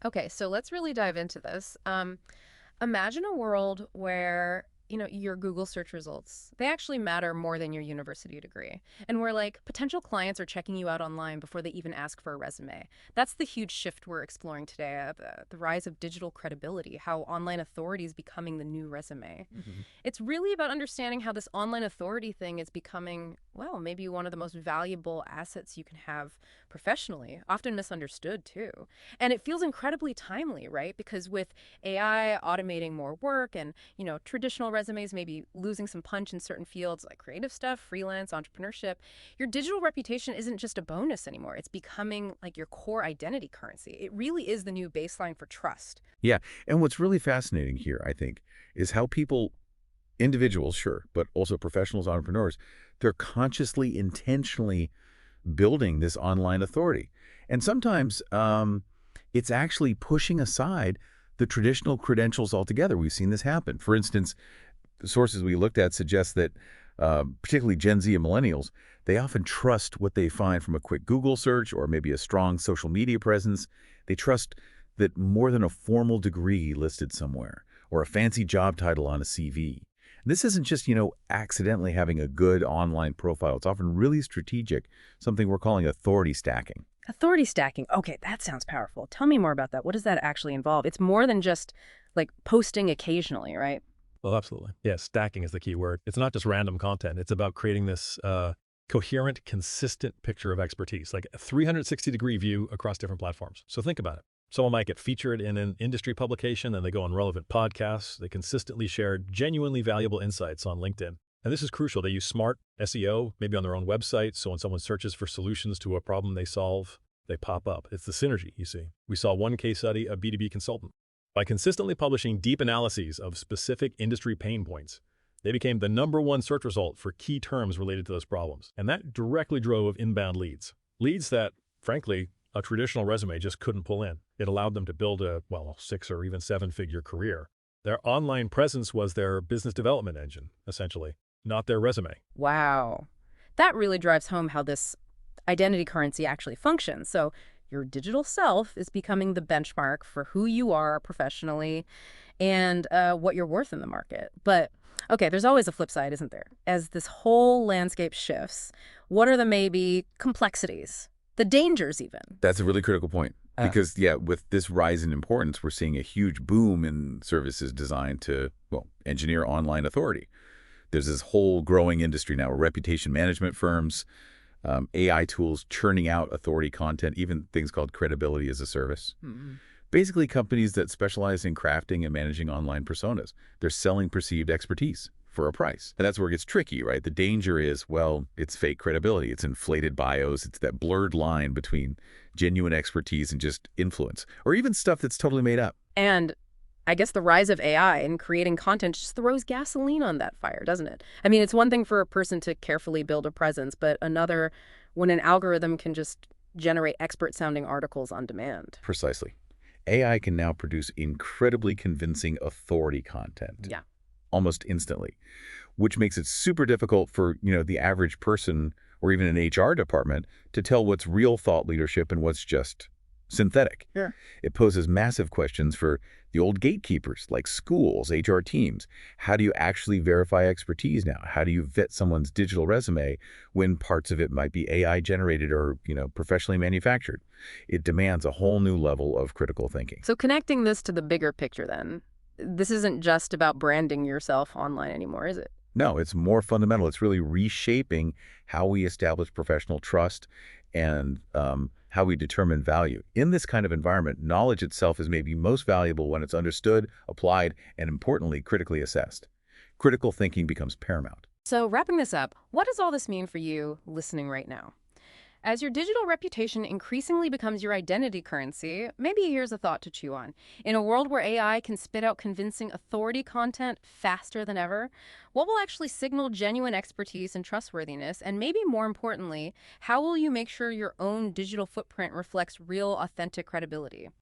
Okay, so let's really dive into this. Imagine a world where, your Google search results, they actually matter more than your university degree. And where like potential clients are checking you out online before they even ask for a resume. That's the huge shift we're exploring today, the rise of digital credibility, how online authority is becoming the new resume. Mhm. It's really about understanding how this online authority thing is becoming, well, maybe one of the most valuable assets you can have professionally, often misunderstood too. And it feels incredibly timely, right? Because with AI automating more work and, traditional resumes maybe losing some punch in certain fields like creative stuff, freelance, entrepreneurship, your digital reputation isn't just a bonus anymore. It's becoming like your core identity currency. It really is the new baseline for trust. Yeah, and what's really fascinating here, I think, is how people, individuals, sure, but also professionals, entrepreneurs, they're consciously, intentionally building this online authority. And sometimes it's actually pushing aside the traditional credentials altogether. We've seen this happen. For instance, the sources we looked at suggest that particularly Gen Z and millennials, they often trust what they find from a quick Google search or maybe a strong social media presence. They trust that more than a formal degree listed somewhere or a fancy job title on a CV. This isn't just, accidentally having a good online profile. It's often really strategic, something we're calling authority stacking. Authority stacking. Okay, that sounds powerful. Tell me more about that. What does that actually involve? It's more than just like posting occasionally, right? Well, absolutely. Yeah, stacking is the key word. It's not just random content. It's about creating this coherent, consistent picture of expertise, like a 360-degree view across different platforms. So think about it. Someone might get featured in an industry publication, then they go on relevant podcasts. They consistently share genuinely valuable insights on LinkedIn. And this is crucial. They use smart SEO, maybe on their own website. So when someone searches for solutions to a problem they solve, they pop up. It's the synergy, you see. We saw one case study, a B2B consultant. By consistently publishing deep analyses of specific industry pain points, they became the #1 search result for key terms related to those problems. And that directly drove inbound leads. Leads that, frankly, a traditional resume just couldn't pull in. It allowed them to build a, well, 6 or even 7-figure career. Their online presence was their business development engine, essentially, not their resume. Wow. That really drives home how this identity currency actually functions. So your digital self is becoming the benchmark for who you are professionally and what you're worth in the market. But okay, there's always a flip side, isn't there? As this whole landscape shifts, what are the maybe complexities, the dangers even? That's a really critical point because, yeah, with this rise in importance, we're seeing a huge boom in services designed to, well, engineer online authority. There's this whole growing industry now where reputation management firms, AI tools churning out authority content, even things called credibility as a service. Hmm. Basically, companies that specialize in crafting and managing online personas. They're selling perceived expertise for a price. And that's where it gets tricky, right? The danger is, well, it's fake credibility. It's inflated bios. It's that blurred line between genuine expertise and just influence, or even stuff that's totally made up. And I guess the rise of AI and creating content just throws gasoline on that fire, doesn't it? I mean, it's one thing for a person to carefully build a presence, but another when an algorithm can just generate expert-sounding articles on demand. Precisely. AI can now produce incredibly convincing authority content Yeah. almost instantly, which makes it super difficult for, the average person or even an HR department to tell what's real thought leadership and what's just synthetic. Sure. It poses massive questions for the old gatekeepers like schools, HR teams. How do you actually verify expertise now? How do you vet someone's digital resume when parts of it might be AI generated or, professionally manufactured? It demands a whole new level of critical thinking. So connecting this to the bigger picture then, this isn't just about branding yourself online anymore, is it? No, it's more fundamental. It's really reshaping how we establish professional trust and how we determine value. In this kind of environment, knowledge itself is maybe most valuable when it's understood, applied, and importantly, critically assessed. Critical thinking becomes paramount. So wrapping this up, what does all this mean for you listening right now? As your digital reputation increasingly becomes your identity currency, maybe here's a thought to chew on. In a world where AI can spit out convincing authority content faster than ever, what will actually signal genuine expertise and trustworthiness? And maybe more importantly, how will you make sure your own digital footprint reflects real, authentic credibility?